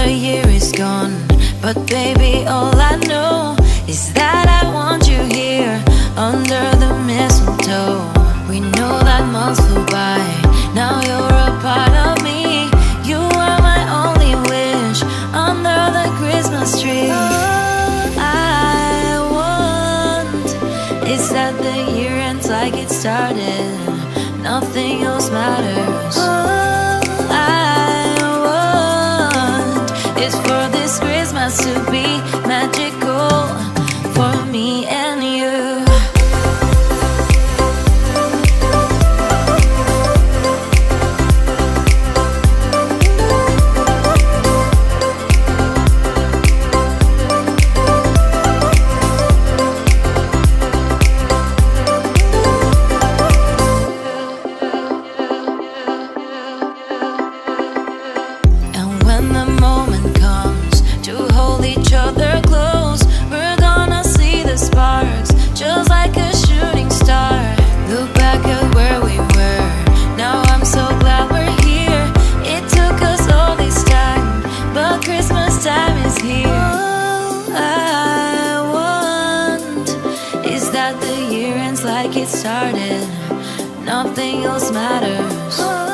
Another year is gone, but baby, all I know is that I want you here under the mistletoe. We know that months flew by, now you're a part of me. You are my only wish under the Christmas tree. All I want is that the year ends like it started, nothing else matters. All I want is for this Christmas to be magical for me and you. When the moment comes to hold each other close, we're gonna see the sparks, just like a shooting star. Look back at where we were, now I'm so glad we're here. It took us all this time, but Christmas time is here. All I want is that the year ends like it started, nothing else matters.